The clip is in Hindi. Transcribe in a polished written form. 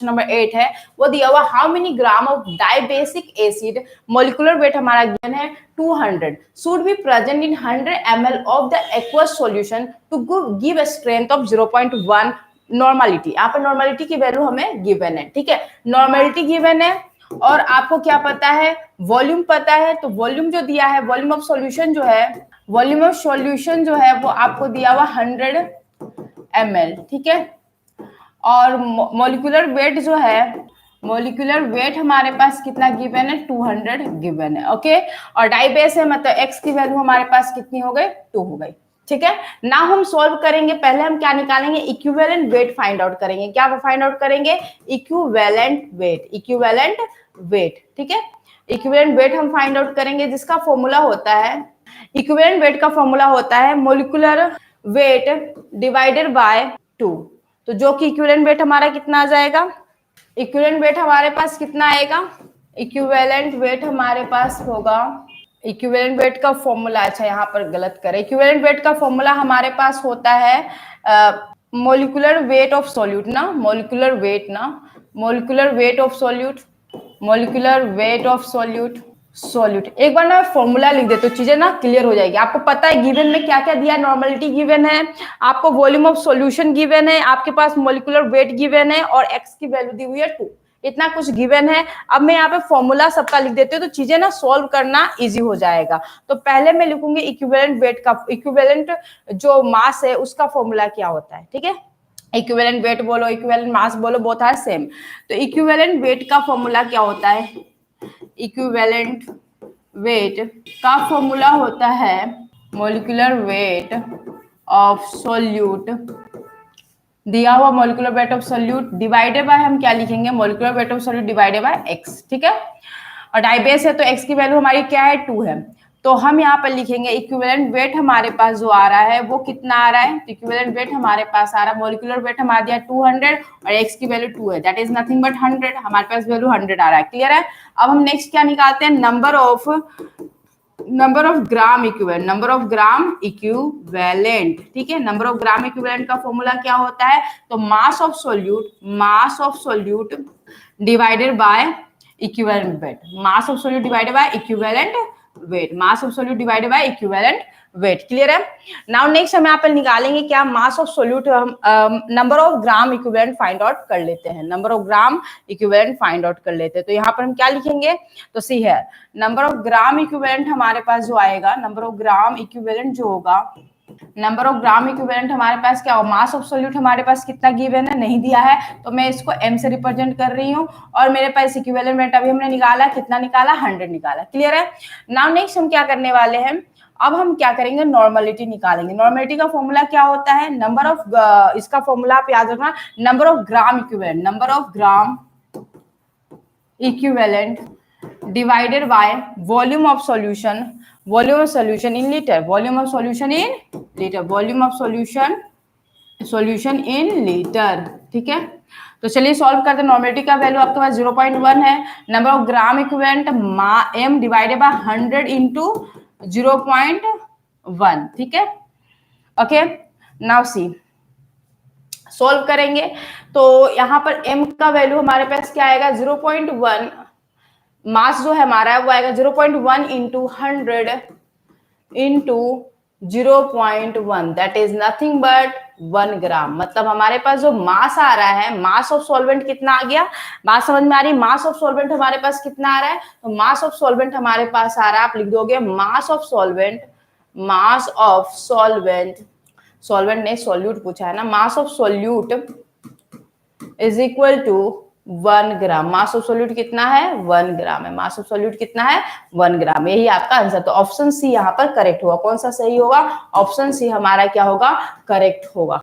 नंबर 8 है, वो दिया हुआ how many gram of dibasic acid, molecular weight हमारा गिवन है 200, should be present in 100 ml of the aqueous solution to give a strength of 0.1 normality. यहाँ पर नॉर्मलिटी की वैल्यू हमें गिवन है, ठीक है, नॉर्मलिटी गिवन है और आपको क्या पता है, वॉल्यूम पता है, तो वॉल्यूम जो दिया है, वॉल्यूम ऑफ सॉल्यूशन जो है, वॉल्यूम ऑफ सॉल्यूशन जो है वो आपको दिया हुआ 100 ml, ठीक है, और मोलिकुलर वेट जो है, मोलिकुलर वेट हमारे पास कितना गिवन है, 200 गिवन है, ओके, और डाइबेस है मतलब एक्स की वैल्यू हमारे पास कितनी हो गई, 2 हो गई, ठीक है। ना हम सॉल्व करेंगे, पहले हम क्या निकालेंगे, इक्विवेलेंट वेट फाइंड आउट करेंगे। क्या फाइंड आउट करेंगे, इक्विवेलेंट वेट, इक्विवेलेंट वेट, ठीक है, इक्विवेलेंट वेट हम फाइंड आउट करेंगे, जिसका फॉर्मूला होता है, इक्विवेलेंट वेट का फॉर्मूला होता है मोलिकुलर वेट डिवाइडेड बाय 2, तो जो कि इक्विवेलेंट वेट हमारा कितना आ जाएगा, इक्विवेलेंट वेट हमारे पास कितना आएगा, इक्विवेलेंट वेट हमारे पास होगा, इक्विवेलेंट वेट का फॉर्मूला, अच्छा यहाँ पर गलत करें, इक्विवेलेंट वेट का फॉर्मूला हमारे पास होता है मोलिकुलर वेट ऑफ सॉल्यूट ना, मोलिकुलर वेट ना, molecular weight of solute, molecular weight of solute, solute. एक बार ना फॉर्मूला लिख दे तो चीजें ना क्लियर हो जाएगी। आपको पता है गिवन में क्या क्या दिया, नॉर्मलिटी गिवन है, आपको वॉल्यूम ऑफ सॉल्यूशन गिवन है, आपके पास मोलिकुलर वेट गिवन है और एक्स की वैल्यू दी हुई है 2, इतना कुछ गिवन है। अब मैं यहाँ पे फॉर्मूला सबका लिख देती हूँ तो चीजें ना सॉल्व करना इजी हो जाएगा। तो पहले मैं लिखूंगी इक्विवेलेंट वेट का, इक्विवेलेंट जो मास है उसका फॉर्मूला क्या होता है, ठीक है, इक्विवेलेंट वेट बोलो, इक्विवेलेंट मास बोलो, बोथ आर सेम। तो इक्विवेलेंट वेट का फॉर्मूला क्या होता है, इक्विवेलेंट वेट का फॉर्मूला होता है मोलिकुलर वेट ऑफ सॉल्यूट, दिया हुआ molecular weight of solute divided by, हम क्या लिखेंगे, molecular weight of solute divided by x, ठीक है, और डाइबेस है तो एक्स की वैल्यू हमारी क्या है, 2 है, तो हम यहाँ पर लिखेंगे इक्विवेलेंट वेट हमारे पास जो आ रहा है वो कितना आ रहा है, तो इक्विवेलेंट वेट हमारे पास आ रहा है, मोलिकुलर वेट हमारा दिया 200 और एक्स की वैल्यू 2 है, दैट इज नथिंग बट 100, हमारे पास वैल्यू 100 आ रहा है, क्लियर है। अब हम नेक्स्ट क्या निकालते हैं, number of gram equivalent, number of gram equivalent, ठीक है, नंबर ऑफ ग्राम इक्विवेलेंट का फॉर्मूला क्या होता है, तो मास of solute divided by equivalent weight, mass of solute divided by equivalent weight, mass of solute divided by equivalent weight, clear है। नाउ नेक्स्ट हम यहाँ पर निकालेंगे क्या, मास of solute, number of gram equivalent find out कर लेते हैं, number of gram equivalent find out कर लेते हैं। तो यहाँ पर हम क्या लिखेंगे, तो सी है नंबर ऑफ ग्राम इक्विवेलेंट हमारे पास जो आएगा, नंबर ऑफ ग्राम इक्विवेलेंट जो होगा, नंबर ऑफ ग्राम इक्विवेलेंट हमारे पास क्या हो, मास ऑफ सॉल्यूट हमारे पास कितना गिवन है, नहीं दिया है, तो मैं इसको m से रिप्रेजेंट कर रही हूँ और मेरे पास इक्विवेलेंट वेट अभी हमने निकाला, कितना निकाला, 100 निकाला, क्लियर है। नाउ नेक्स्ट हम क्या करने वाले हैं, अब हम क्या करेंगे, नॉर्मलिटी निकालेंगे। नॉर्मलिटी का फॉर्मूला क्या होता है, नंबर ऑफ, इसका फॉर्मूला आप याद रखना, number of gram equivalent, number of gram equivalent divided by volume of solution, volume of solution in litre, volume of solution in litre, volume of solution in litre, ठीक है। तो चलिए सॉल्व करते हैं, नॉर्मलिटी का वैल्यू आपके पास 0.1 है, number of gram equivalent m divided by 100 into 0.1, ठीक है, ओके। नाउ सी सॉल्व करेंगे तो यहाँ पर m का वैल्यू हमारे पास क्या आएगा, 0.1, मास जो है हमारा वो आएगा 0.1 into 100 into 0.1, that is nothing but 1 ग्राम। मतलब हमारे पास जो मास आ रहा है, मास ऑफ सॉल्वेंट कितना आ गया, बात समझ में आ रही, मास ऑफ सॉल्वेंट हमारे पास कितना आ रहा है, तो मास ऑफ सॉल्वेंट हमारे पास आ रहा है, आप लिख दोगे mass of solvent, mass of solvent, solvent ने सॉल्यूट पूछा है ना, mass of solute is equal to 1 gram, mass of solute कितना है, 1 ग्राम है, मास ऑफ सॉल्यूट कितना है, 1 ग्राम, यही आपका आंसर। तो ऑप्शन सी यहाँ पर करेक्ट होगा, कौन सा सही होगा, ऑप्शन सी हमारा क्या होगा, करेक्ट होगा।